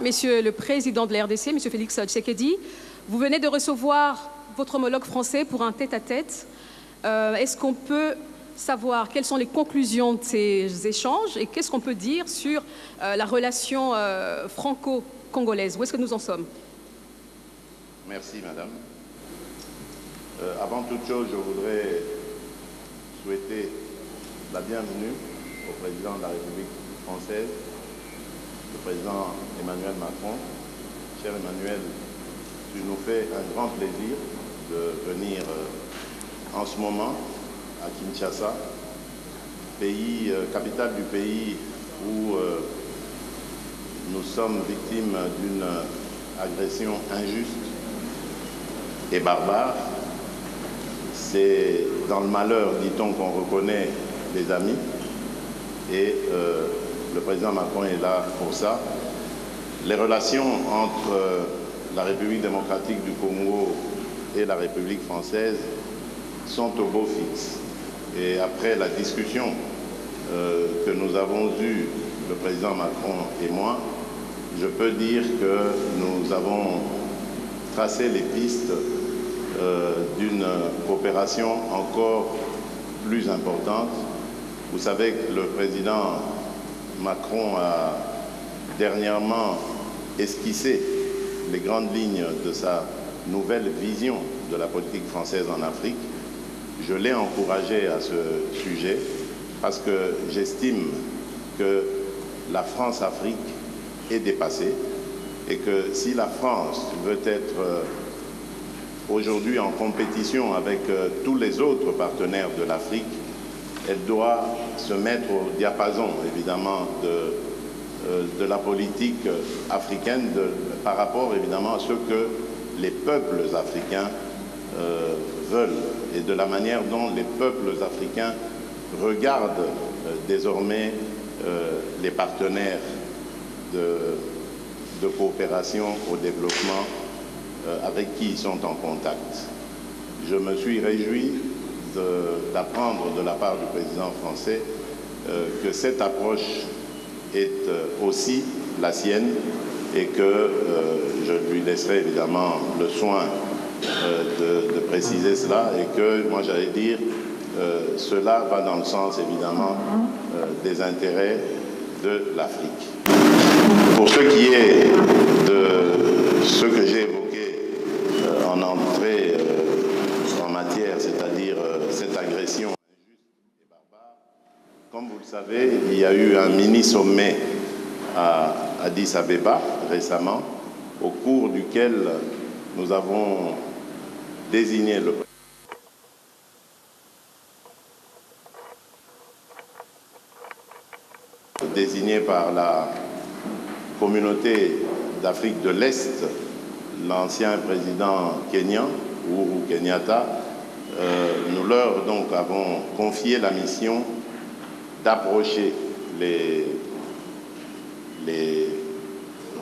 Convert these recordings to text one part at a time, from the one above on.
Monsieur le Président de la RDC, Monsieur Félix Tshisekedi, vous venez de recevoir votre homologue français pour un tête-à-tête. Est-ce qu'on peut savoir quelles sont les conclusions de ces échanges et qu'est-ce qu'on peut dire sur la relation franco-congolaise? Où est-ce que nous en sommes? Merci, Madame. Avant toute chose, je voudrais souhaiter la bienvenue au Président de la République française, le Président Emmanuel Macron. Cher Emmanuel, tu nous fais un grand plaisir de venir en ce moment à Kinshasa, capitale du pays où nous sommes victimes d'une agression injuste et barbare. C'est dans le malheur, dit-on, qu'on reconnaît les amis. Et le président Macron est là pour ça. Les relations entre la République démocratique du Congo et la République française sont au beau fixe. Et après la discussion que nous avons eue, le président Macron et moi, je peux dire que nous avons tracé les pistes d'une coopération encore plus importante. Vous savez que le président Macron a dernièrement esquissé les grandes lignes de sa nouvelle vision de la politique française en Afrique. Je l'ai encouragé à ce sujet parce que j'estime que la France-Afrique est dépassée et que si la France veut être aujourd'hui en compétition avec tous les autres partenaires de l'Afrique, elle doit se mettre au diapason, évidemment, de la politique africaine par rapport, évidemment, à ce que les peuples africains veulent et de la manière dont les peuples africains regardent désormais les partenaires de coopération au développement avec qui ils sont en contact. Je me suis réjoui d'apprendre de la part du président français que cette approche est aussi la sienne et que je lui laisserai évidemment le soin de préciser cela et que, moi j'allais dire, cela va dans le sens évidemment des intérêts de l'Afrique. Pour ce qui est de ce que j'ai évoqué en entrée en matière, c'est-à-dire cette agression injuste et barbare, comme vous le savez, il y a eu un mini-sommet à Addis Abeba récemment, au cours duquel nous avons désigné le désigné par la communauté d'Afrique de l'Est, l'ancien président kényan, Uhuru Kenyatta. Nous leur donc avons confié la mission d'approcher les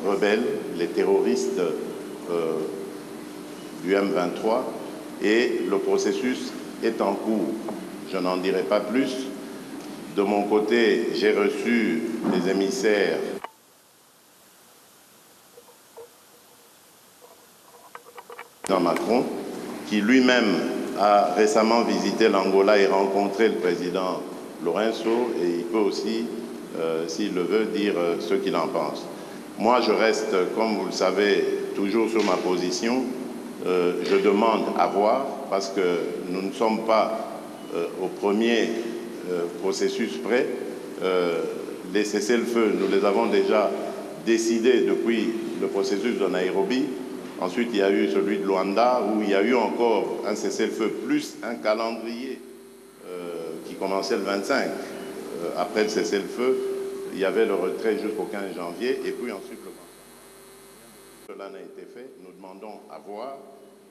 rebelles, les terroristes du M23 et le processus est en cours. Je n'en dirai pas plus. De mon côté, j'ai reçu des émissaires dans Macron, qui lui-même a récemment visité l'Angola et rencontré le président Lourenço, et il peut aussi, s'il le veut, dire ce qu'il en pense. Moi, je reste, comme vous le savez, toujours sur ma position. Je demande à voir, parce que nous ne sommes pas au premier processus près. Les cessez-le-feu, nous les avons déjà décidés depuis le processus de Nairobi. Ensuite, il y a eu celui de Luanda, où il y a eu encore un cessez-le-feu, plus un calendrier qui commençait le 25. Après le cessez-le-feu, il y avait le retrait jusqu'au 15 janvier, et puis ensuite le cancer. Cela n'a été fait. Nous demandons à voir.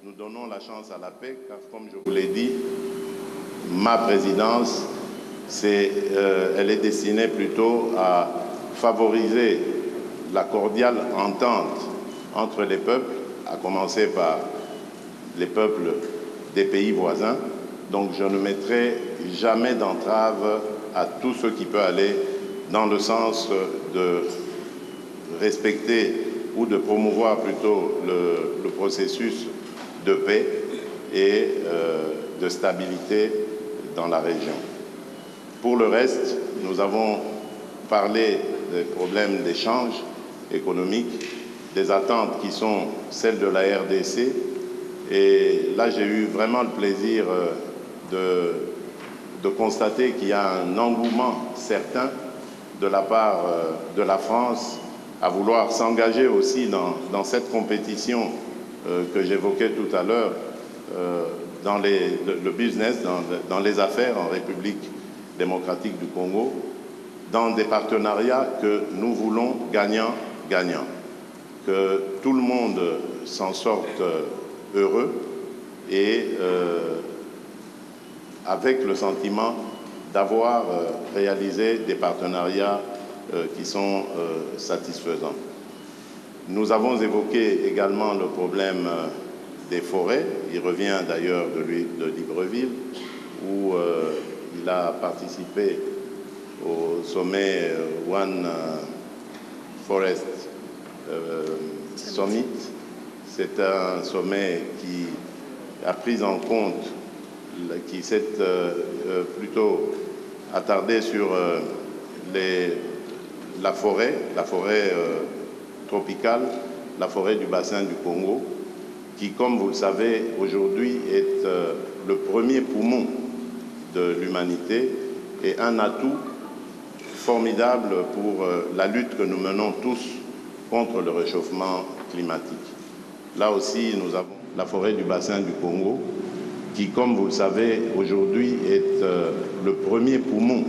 Nous donnons la chance à la paix, car comme je vous l'ai dit, ma présidence, elle est destinée plutôt à favoriser la cordiale entente entre les peuples, à commencer par les peuples des pays voisins. Donc je ne mettrai jamais d'entrave à tout ce qui peut aller dans le sens de respecter ou de promouvoir plutôt le processus de paix et de stabilité dans la région. Pour le reste, nous avons parlé des problèmes d'échange économique, des attentes qui sont celles de la RDC. Et là, j'ai eu vraiment le plaisir de constater qu'il y a un engouement certain de la part de la France à vouloir s'engager aussi dans cette compétition que j'évoquais tout à l'heure, dans le business, dans les affaires en République démocratique du Congo, dans des partenariats que nous voulons gagnant-gagnant, que tout le monde s'en sorte heureux et avec le sentiment d'avoir réalisé des partenariats qui sont satisfaisants. Nous avons évoqué également le problème des forêts. Il revient d'ailleurs de Libreville, où il a participé au sommet One Forest Summit. C'est un sommet qui a pris en compte, qui s'est plutôt attardé sur la forêt tropicale, la forêt du bassin du Congo, qui, comme vous le savez, aujourd'hui est le premier poumon de l'humanité et un atout formidable pour la lutte que nous menons tous contre le réchauffement climatique. Là aussi, nous avons la forêt du bassin du Congo, qui, comme vous le savez, aujourd'hui est le premier poumon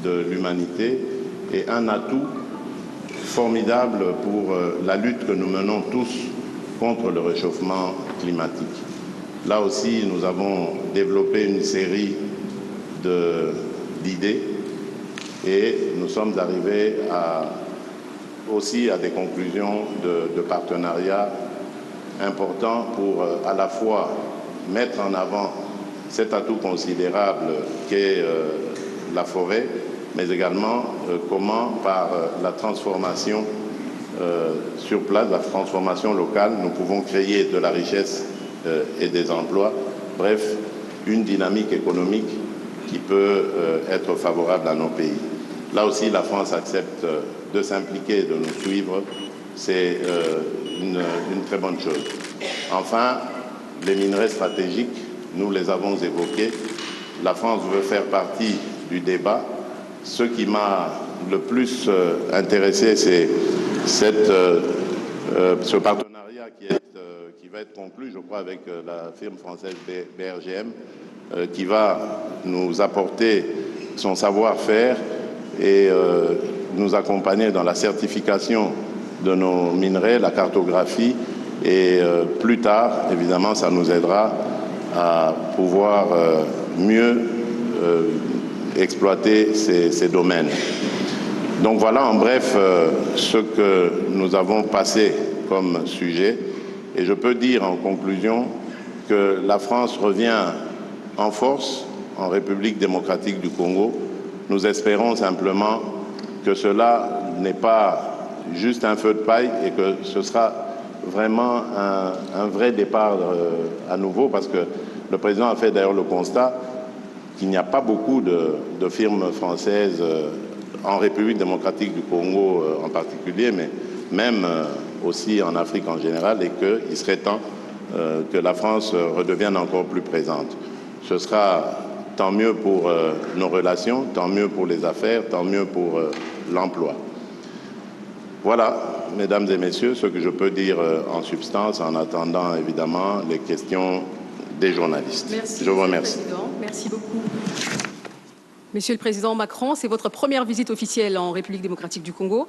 de l'humanité et un atout formidable pour la lutte que nous menons tous contre le réchauffement climatique. Là aussi, nous avons développé une série d'idées et nous sommes arrivés aussi à des conclusions de partenariat importants pour à la fois mettre en avant cet atout considérable qu'est la forêt, mais également comment, par la transformation sur place, la transformation locale, nous pouvons créer de la richesse et des emplois. Bref, une dynamique économique qui peut être favorable à nos pays. Là aussi, la France accepte de s'impliquer, de nous suivre. C'est une très bonne chose. Enfin, les minerais stratégiques, nous les avons évoqués. La France veut faire partie du débat. Ce qui m'a le plus intéressé, c'est ce partenariat qui va être conclu, je crois, avec la firme française BRGM, qui va nous apporter son savoir-faire et nous accompagner dans la certification de nos minerais, la cartographie, et plus tard, évidemment, ça nous aidera à pouvoir mieux exploiter ces domaines. Donc voilà en bref ce que nous avons passé comme sujet. Et je peux dire en conclusion que la France revient en force en République démocratique du Congo. Nous espérons simplement que cela n'est pas juste un feu de paille et que ce sera vraiment un vrai départ à nouveau, parce que le président a fait d'ailleurs le constat qu'il n'y a pas beaucoup de firmes françaises en République démocratique du Congo en particulier, mais même aussi en Afrique en général, et qu'il serait temps que la France redevienne encore plus présente. Ce sera tant mieux pour nos relations, tant mieux pour les affaires, tant mieux pour l'emploi. Voilà, mesdames et messieurs, ce que je peux dire en substance, en attendant évidemment les questions des journalistes. Merci, je vous remercie. Merci beaucoup. Monsieur le Président Macron, c'est votre première visite officielle en République démocratique du Congo,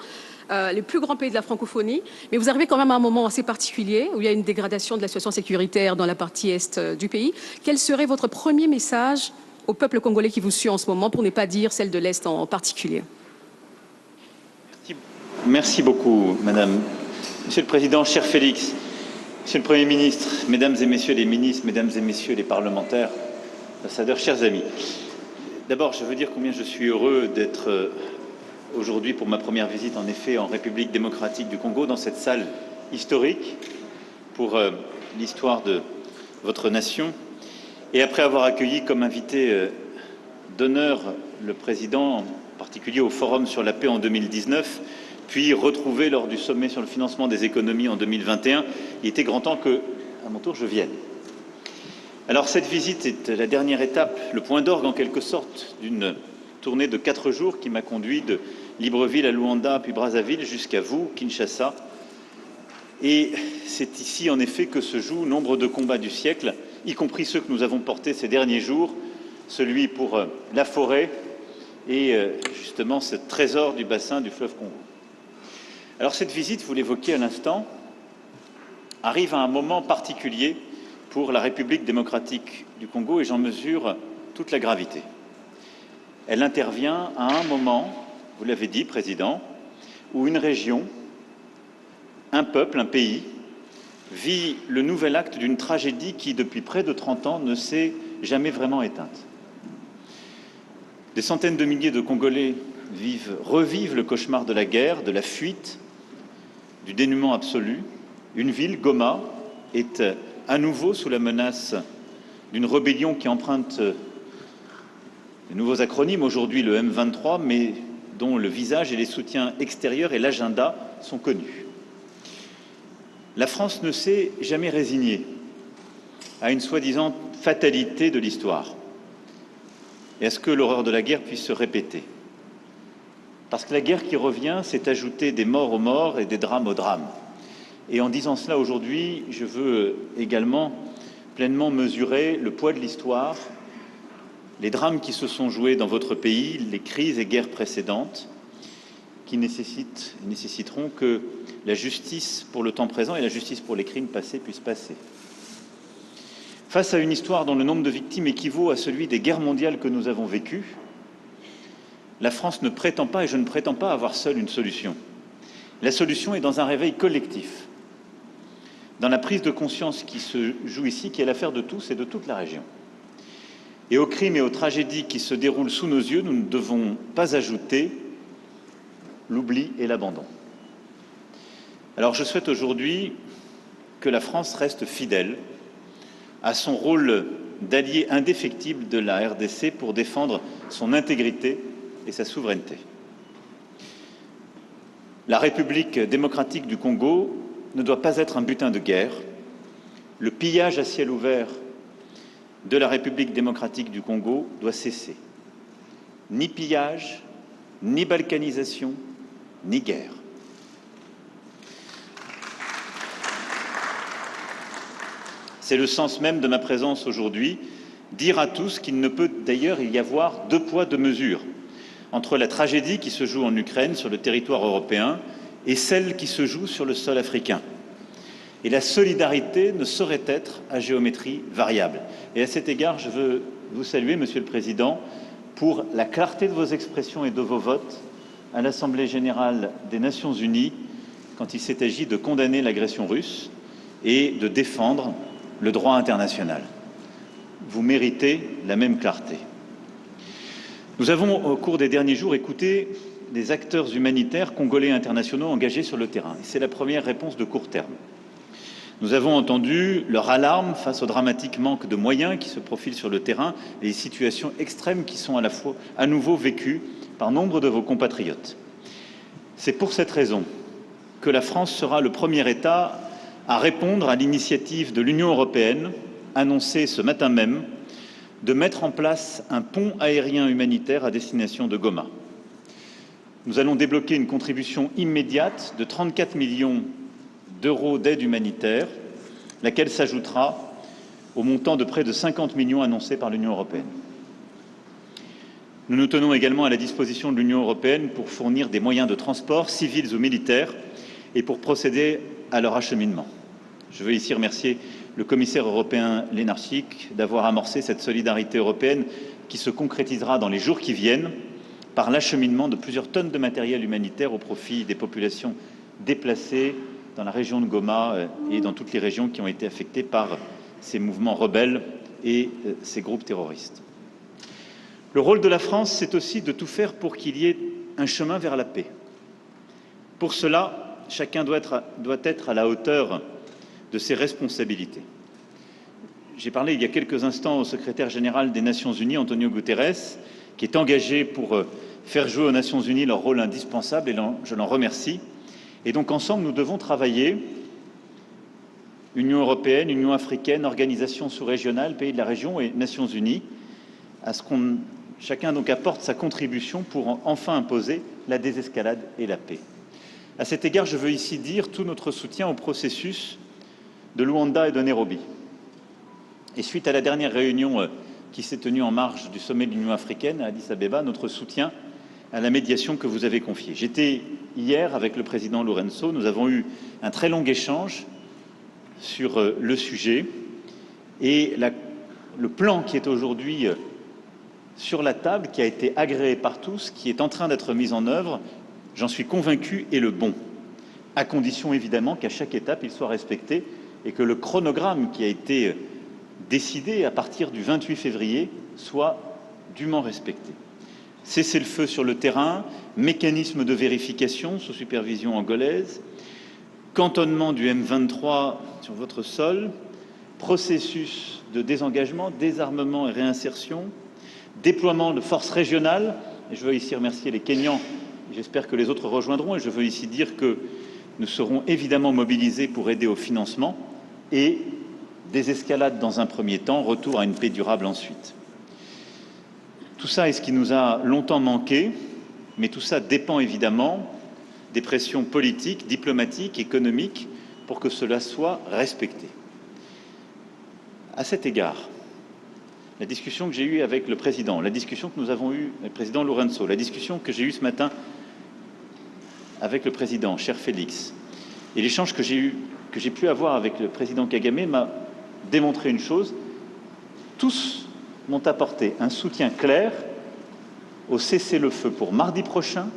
le plus grand pays de la francophonie. Mais vous arrivez quand même à un moment assez particulier où il y a une dégradation de la situation sécuritaire dans la partie est du pays. Quel serait votre premier message au peuple congolais qui vous suit en ce moment, pour ne pas dire celle de l'Est en particulier? Merci beaucoup, Madame. Monsieur le Président, cher Félix, Monsieur le Premier ministre, Mesdames et Messieurs les ministres, Mesdames et Messieurs les parlementaires, ambassadeurs, chers amis. D'abord, je veux dire combien je suis heureux d'être aujourd'hui pour ma première visite, en effet, en République démocratique du Congo, dans cette salle historique pour l'histoire de votre nation. Et après avoir accueilli comme invité d'honneur le président, en particulier au Forum sur la paix en 2019, puis retrouvé lors du sommet sur le financement des économies en 2021, il était grand temps que, à mon tour, je vienne. Alors cette visite est la dernière étape, le point d'orgue en quelque sorte d'une tournée de 4 jours qui m'a conduit de Libreville à Luanda puis Brazzaville jusqu'à vous, Kinshasa. Et c'est ici en effet que se jouent nombre de combats du siècle, y compris ceux que nous avons portés ces derniers jours, celui pour la forêt et justement ce trésor du bassin du fleuve Congo. Alors cette visite, vous l'évoquiez à l'instant, arrive à un moment particulier pour la République démocratique du Congo et j'en mesure toute la gravité. Elle intervient à un moment, vous l'avez dit, Président, où une région, un peuple, un pays, vit le nouvel acte d'une tragédie qui, depuis près de 30 ans, ne s'est jamais vraiment éteinte. Des centaines de milliers de Congolais revivent le cauchemar de la guerre, de la fuite, du dénuement absolu. Une ville, Goma, est à nouveau sous la menace d'une rébellion qui emprunte de nouveaux acronymes, aujourd'hui le M23, mais dont le visage et les soutiens extérieurs et l'agenda sont connus. La France ne s'est jamais résignée à une soi-disant fatalité de l'histoire et à ce que l'horreur de la guerre puisse se répéter. Parce que la guerre qui revient, c'est ajouter des morts aux morts et des drames aux drames. Et en disant cela aujourd'hui, je veux également pleinement mesurer le poids de l'histoire, les drames qui se sont joués dans votre pays, les crises et guerres précédentes, qui nécessiteront que la justice pour le temps présent et la justice pour les crimes passés puissent passer. Face à une histoire dont le nombre de victimes équivaut à celui des guerres mondiales que nous avons vécues, la France ne prétend pas, et je ne prétends pas, avoir seule une solution. La solution est dans un réveil collectif, dans la prise de conscience qui se joue ici, qui est l'affaire de tous et de toute la région. Et aux crimes et aux tragédies qui se déroulent sous nos yeux, nous ne devons pas ajouter l'oubli et l'abandon. Alors je souhaite aujourd'hui que la France reste fidèle à son rôle d'allié indéfectible de la RDC pour défendre son intégrité et sa souveraineté. La République démocratique du Congo ne doit pas être un butin de guerre. Le pillage à ciel ouvert de la République démocratique du Congo doit cesser. Ni pillage, ni balkanisation, ni guerre. C'est le sens même de ma présence aujourd'hui, dire à tous qu'il ne peut d'ailleurs y avoir 2 poids, 2 mesures entre la tragédie qui se joue en Ukraine, sur le territoire européen, et celle qui se joue sur le sol africain. Et la solidarité ne saurait être à géométrie variable. Et à cet égard, je veux vous saluer, Monsieur le Président, pour la clarté de vos expressions et de vos votes à l'Assemblée générale des Nations unies quand il s'est agi de condamner l'agression russe et de défendre le droit international. Vous méritez la même clarté. Nous avons, au cours des derniers jours, écouté des acteurs humanitaires congolais et internationaux engagés sur le terrain. C'est la première réponse de court terme. Nous avons entendu leur alarme face au dramatique manque de moyens qui se profilent sur le terrain et les situations extrêmes qui sont à nouveau vécues par nombre de vos compatriotes. C'est pour cette raison que la France sera le premier État à répondre à l'initiative de l'Union européenne, annoncée ce matin même, de mettre en place un pont aérien humanitaire à destination de Goma. Nous allons débloquer une contribution immédiate de 34 millions d'euros d'aide humanitaire, laquelle s'ajoutera au montant de près de 50 millions annoncés par l'Union européenne. Nous nous tenons également à la disposition de l'Union européenne pour fournir des moyens de transport, civils ou militaires, et pour procéder à leur acheminement. Je veux ici remercier le commissaire européen Lenarčič d'avoir amorcé cette solidarité européenne qui se concrétisera dans les jours qui viennent par l'acheminement de plusieurs tonnes de matériel humanitaire au profit des populations déplacées dans la région de Goma et dans toutes les régions qui ont été affectées par ces mouvements rebelles et ces groupes terroristes. Le rôle de la France, c'est aussi de tout faire pour qu'il y ait un chemin vers la paix. Pour cela, chacun doit être à la hauteur de ses responsabilités. J'ai parlé il y a quelques instants au secrétaire général des Nations Unies, Antonio Guterres, qui est engagé pour faire jouer aux Nations Unies leur rôle indispensable, et je l'en remercie. Et donc ensemble, nous devons travailler, Union européenne, Union africaine, organisations sous-régionales, pays de la région et Nations Unies, à ce qu'on chacun donc apporte sa contribution pour enfin imposer la désescalade et la paix. À cet égard, je veux ici dire tout notre soutien au processus de Luanda et de Nairobi. Et suite à la dernière réunion qui s'est tenue en marge du sommet de l'Union africaine à Addis Abeba, notre soutien à la médiation que vous avez confiée. J'étais hier avec le président Lourenço, nous avons eu un très long échange sur le sujet et le plan qui est aujourd'hui sur la table, qui a été agréé par tous, qui est en train d'être mis en œuvre, j'en suis convaincu, est le bon, à condition évidemment qu'à chaque étape il soit respecté et que le chronogramme qui a été décidé à partir du 28 février soit dûment respecté. Cessez-le-feu sur le terrain, mécanisme de vérification sous supervision angolaise, cantonnement du M23 sur votre sol, processus de désengagement, désarmement et réinsertion, déploiement de forces régionales, et je veux ici remercier les Kenyans, j'espère que les autres rejoindront, et je veux ici dire que nous serons évidemment mobilisés pour aider au financement, et désescalade dans un premier temps, retour à une paix durable ensuite. Tout ça est ce qui nous a longtemps manqué, mais tout ça dépend évidemment des pressions politiques, diplomatiques, économiques, pour que cela soit respecté. À cet égard, la discussion que j'ai eue avec le président, la discussion que nous avons eue avec le président Lourenço, la discussion que j'ai eue ce matin avec le président, cher Félix, et l'échange que j'ai pu avoir avec le président Kagame m'a démontré une chose, tous m'ont apporté un soutien clair au cessez-le-feu pour mardi prochain,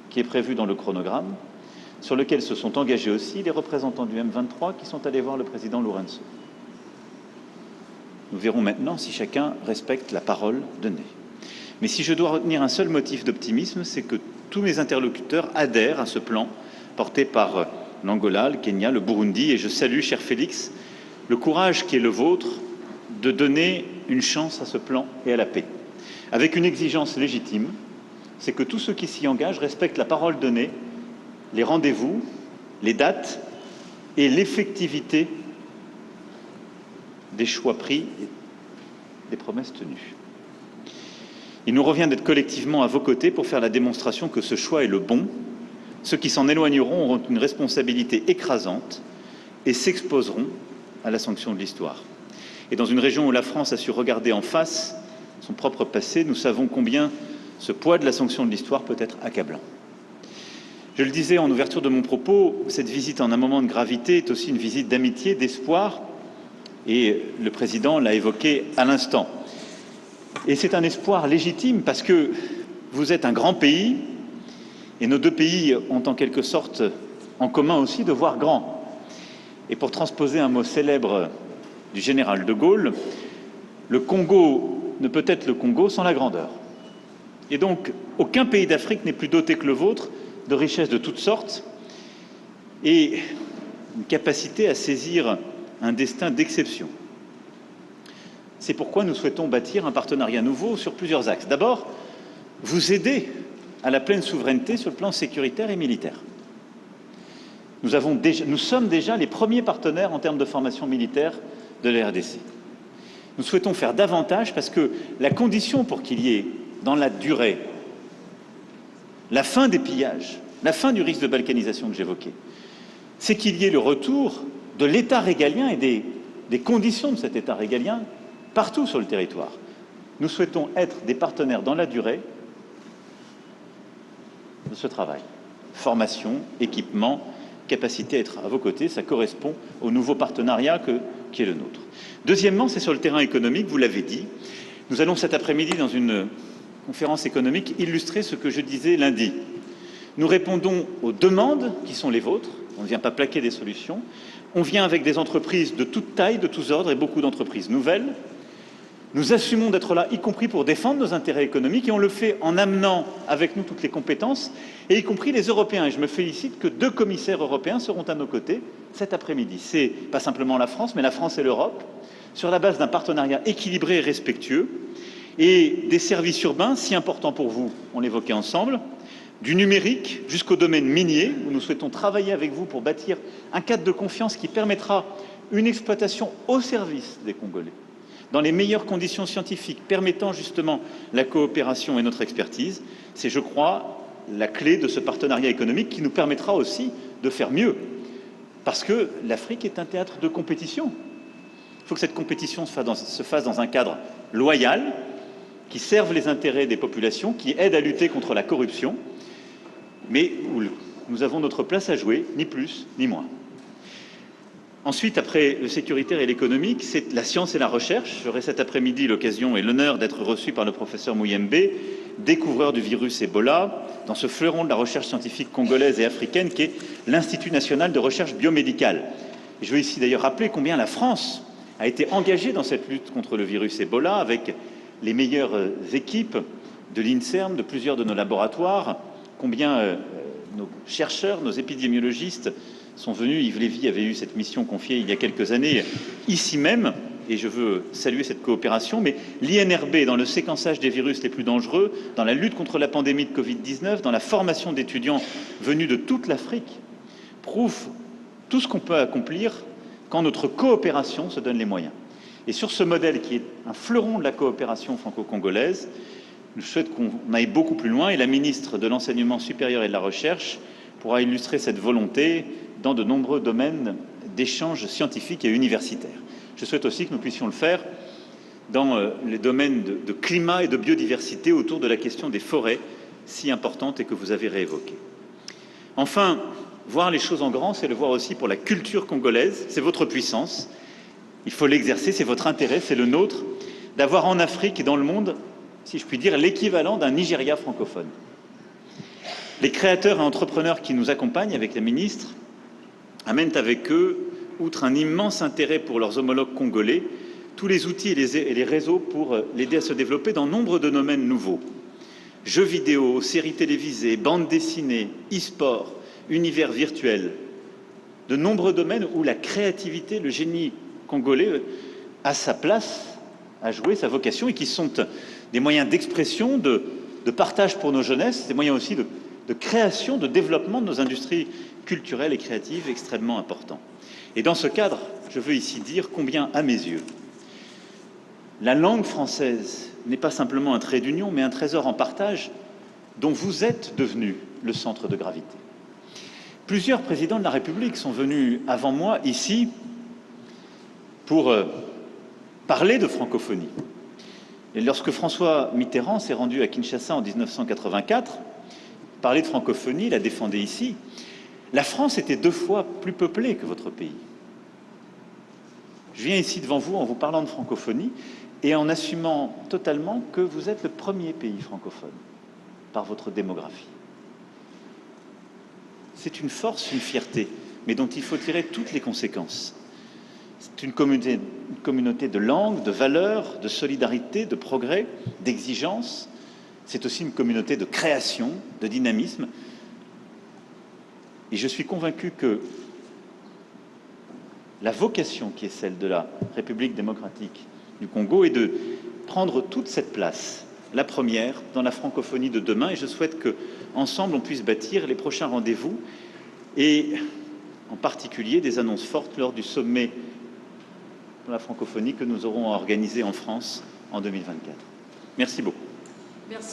qui est prévu dans le chronogramme, sur lequel se sont engagés aussi les représentants du M23 qui sont allés voir le président Lourenço. Nous verrons maintenant si chacun respecte la parole donnée. Mais si je dois retenir un seul motif d'optimisme, c'est que tous mes interlocuteurs adhèrent à ce plan porté par l'Angola, le Kenya, le Burundi, et je salue, cher Félix, le courage qui est le vôtre de donner une chance à ce plan et à la paix, avec une exigence légitime, c'est que tous ceux qui s'y engagent respectent la parole donnée, les rendez-vous, les dates et l'effectivité des choix pris et des promesses tenues. Il nous revient d'être collectivement à vos côtés pour faire la démonstration que ce choix est le bon. Ceux qui s'en éloigneront auront une responsabilité écrasante et s'exposeront à la sanction de l'histoire. Et dans une région où la France a su regarder en face son propre passé, nous savons combien ce poids de la sanction de l'histoire peut être accablant. Je le disais en ouverture de mon propos, cette visite en un moment de gravité est aussi une visite d'amitié, d'espoir, et le président l'a évoqué à l'instant. Et c'est un espoir légitime parce que vous êtes un grand pays et nos deux pays ont en quelque sorte en commun aussi de voir grand. Et pour transposer un mot célèbre du général de Gaulle, le Congo ne peut être le Congo sans la grandeur. Et donc, aucun pays d'Afrique n'est plus doté que le vôtre de richesses de toutes sortes et une capacité à saisir un destin d'exception. C'est pourquoi nous souhaitons bâtir un partenariat nouveau sur plusieurs axes. D'abord, vous aider à la pleine souveraineté sur le plan sécuritaire et militaire. Nous sommes déjà les premiers partenaires en termes de formation militaire de la RDC. Nous souhaitons faire davantage parce que la condition pour qu'il y ait, dans la durée, la fin des pillages, la fin du risque de balkanisation que j'évoquais, c'est qu'il y ait le retour de l'État régalien et des conditions de cet État régalien partout sur le territoire. Nous souhaitons être des partenaires dans la durée de ce travail. Formation, équipement, capacité à être à vos côtés, ça correspond au nouveau partenariat qui est le nôtre. Deuxièmement, c'est sur le terrain économique, vous l'avez dit. Nous allons cet après-midi, dans une conférence économique, illustrer ce que je disais lundi. Nous répondons aux demandes qui sont les vôtres, on ne vient pas plaquer des solutions, on vient avec des entreprises de toute taille, de tous ordres et beaucoup d'entreprises nouvelles. Nous assumons d'être là, y compris pour défendre nos intérêts économiques, et on le fait en amenant avec nous toutes les compétences, et y compris les Européens. Et je me félicite que 2 commissaires européens seront à nos côtés cet après-midi. C'est pas simplement la France, mais la France et l'Europe, sur la base d'un partenariat équilibré et respectueux, et des services urbains si importants pour vous, on l'évoquait ensemble, du numérique jusqu'au domaine minier, où nous souhaitons travailler avec vous pour bâtir un cadre de confiance qui permettra une exploitation au service des Congolais, dans les meilleures conditions scientifiques, permettant justement la coopération et notre expertise. C'est, je crois, la clé de ce partenariat économique qui nous permettra aussi de faire mieux. Parce que l'Afrique est un théâtre de compétition. Il faut que cette compétition se fasse dans un cadre loyal, qui serve les intérêts des populations, qui aide à lutter contre la corruption, mais où nous avons notre place à jouer, ni plus ni moins. Ensuite, après le sécuritaire et l'économique, c'est la science et la recherche. J'aurai cet après-midi l'occasion et l'honneur d'être reçu par le professeur Muyembe, découvreur du virus Ebola, dans ce fleuron de la recherche scientifique congolaise et africaine qui est l'Institut national de recherche biomédicale. Et je veux ici d'ailleurs rappeler combien la France a été engagée dans cette lutte contre le virus Ebola, avec les meilleures équipes de l'INSERM, de plusieurs de nos laboratoires, combien nos chercheurs, nos épidémiologistes sont venus. Yves Lévy avait eu cette mission confiée il y a quelques années, ici même, et je veux saluer cette coopération, mais l'INRB, dans le séquençage des virus les plus dangereux, dans la lutte contre la pandémie de Covid-19, dans la formation d'étudiants venus de toute l'Afrique, prouve tout ce qu'on peut accomplir quand notre coopération se donne les moyens. Et sur ce modèle qui est un fleuron de la coopération franco-congolaise, je souhaite qu'on aille beaucoup plus loin, et la ministre de l'Enseignement supérieur et de la Recherche pourra illustrer cette volonté dans de nombreux domaines d'échanges scientifiques et universitaires. Je souhaite aussi que nous puissions le faire dans les domaines de climat et de biodiversité autour de la question des forêts, si importante et que vous avez réévoquée. Enfin, voir les choses en grand, c'est le voir aussi pour la culture congolaise, c'est votre puissance, il faut l'exercer, c'est votre intérêt, c'est le nôtre, d'avoir en Afrique et dans le monde, si je puis dire, l'équivalent d'un Nigeria francophone. Les créateurs et entrepreneurs qui nous accompagnent avec la ministre amènent avec eux, outre un immense intérêt pour leurs homologues congolais, tous les outils et les réseaux pour l'aider à se développer dans nombre de domaines nouveaux. Jeux vidéo, séries télévisées, bandes dessinées, e-sport, univers virtuel. De nombreux domaines où la créativité, le génie congolais a sa place à jouer, sa vocation, et qui sont des moyens d'expression, de partage pour nos jeunesses, des moyens aussi de création, de développement de nos industries culturelles et créatives extrêmement importants. Et dans ce cadre, je veux ici dire combien, à mes yeux, la langue française n'est pas simplement un trait d'union, mais un trésor en partage dont vous êtes devenu le centre de gravité. Plusieurs présidents de la République sont venus avant moi ici pour parler de francophonie. Et lorsque François Mitterrand s'est rendu à Kinshasa en 1984, parler de francophonie, la défendait ici, la France était 2 fois plus peuplée que votre pays. Je viens ici devant vous en vous parlant de francophonie et en assumant totalement que vous êtes le premier pays francophone par votre démographie. C'est une force, une fierté, mais dont il faut tirer toutes les conséquences. C'est une communauté de langues, de valeurs, de solidarité, de progrès, d'exigence. C'est aussi une communauté de création, de dynamisme. Et je suis convaincu que la vocation qui est celle de la République démocratique du Congo est de prendre toute cette place, la première, dans la francophonie de demain. Et je souhaite qu'ensemble, on puisse bâtir les prochains rendez-vous et en particulier des annonces fortes lors du sommet pour la francophonie que nous aurons organisé en France en 2024. Merci beaucoup. Merci.